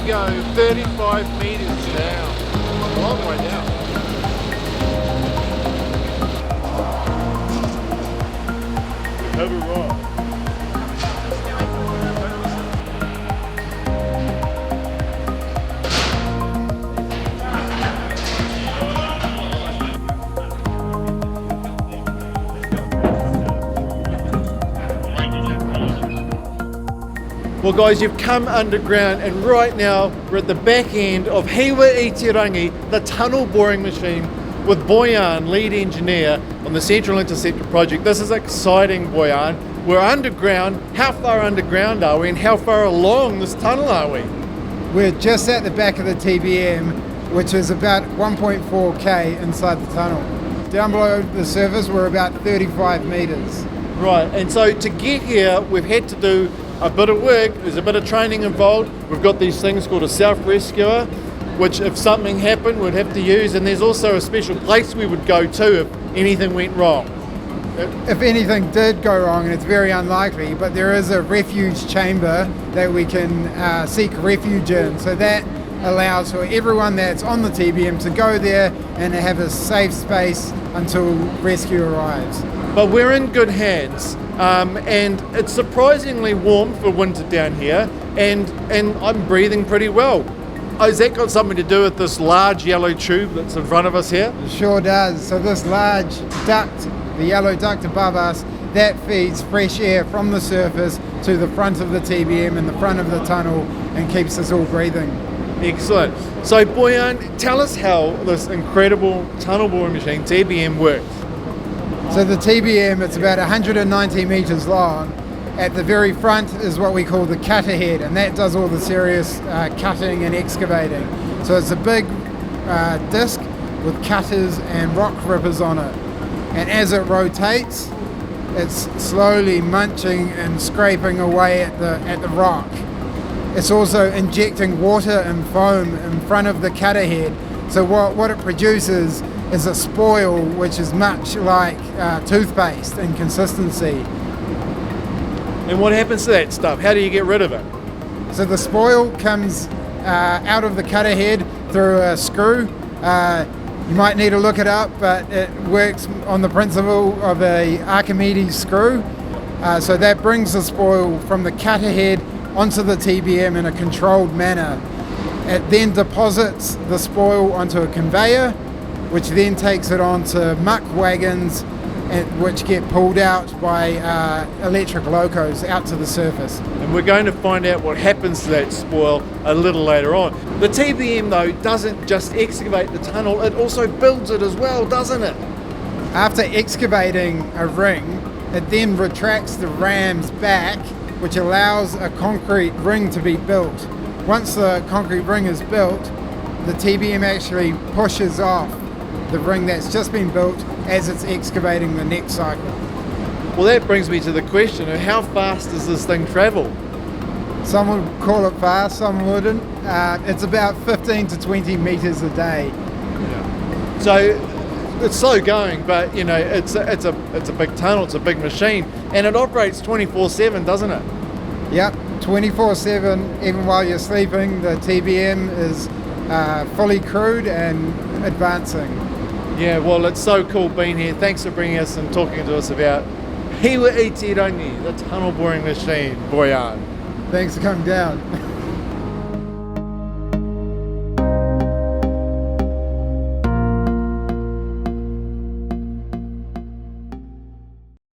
go, 35 meters down. A long way down. Have a ride. Well guys, you've come underground and right now we're at the back end of Hiwa-i-te-Rangi, the tunnel boring machine with Boyan, lead engineer on the Central Interceptor project. This is exciting, Boyan. We're underground. How far underground are we and how far along this tunnel are we? We're just at the back of the TBM, which is about 1.4k inside the tunnel. Down below the surface we're about 35 meters. Right, and so to get here we've had to do a bit of work. There's a bit of training involved. We've got these things called a self-rescuer, which if something happened we'd have to use, and there's also a special place we would go to if anything went wrong. If anything did go wrong, and it's very unlikely, but there is a refuge chamber that we can seek refuge in, so that allows for everyone that's on the TBM to go there and have a safe space until rescue arrives. But we're in good hands. And it's surprisingly warm for winter down here, and I'm breathing pretty well. Has that got something to do with this large yellow tube that's in front of us here? It sure does. So this large duct, the yellow duct above us, that feeds fresh air from the surface to the front of the TBM and the front of the tunnel and keeps us all breathing. Excellent. So Boyan, tell us how this incredible tunnel boring machine, TBM, works. So the TBM, it's about 190 meters long. At the very front is what we call the cutter head, and that does all the serious cutting and excavating. So it's a big disc with cutters and rock rippers on it. And as it rotates, it's slowly munching and scraping away at the rock. It's also injecting water and foam in front of the cutter head. So what it produces is a spoil which is much like toothpaste in consistency. And what happens to that stuff? How do you get rid of it? So the spoil comes out of the cutter head through a screw. You might need to look it up, but it works on the principle of a Archimedes screw. So that brings the spoil from the cutter head onto the TBM in a controlled manner. It then deposits the spoil onto a conveyor, which then takes it onto muck wagons, which get pulled out by electric locos out to the surface. And we're going to find out what happens to that spoil a little later on. The TBM though doesn't just excavate the tunnel, it also builds it as well, doesn't it? After excavating a ring, it then retracts the rams back, which allows a concrete ring to be built. Once the concrete ring is built, the TBM actually pushes off the ring that's just been built as it's excavating the next cycle. Well, that brings me to the question of how fast does this thing travel? Some would call it fast, some wouldn't. It's about 15 to 20 meters a day. Yeah. So it's slow going, but you know it's a big tunnel, it's a big machine, and it operates 24/7, doesn't it? Yep, 24/7. Even while you're sleeping, the TBM is fully crewed and advancing. Yeah, well, it's so cool being here. Thanks for bringing us and talking to us about Hiwa-i-te-Rangi, the tunnel boring machine, Boyan. Thanks for coming down.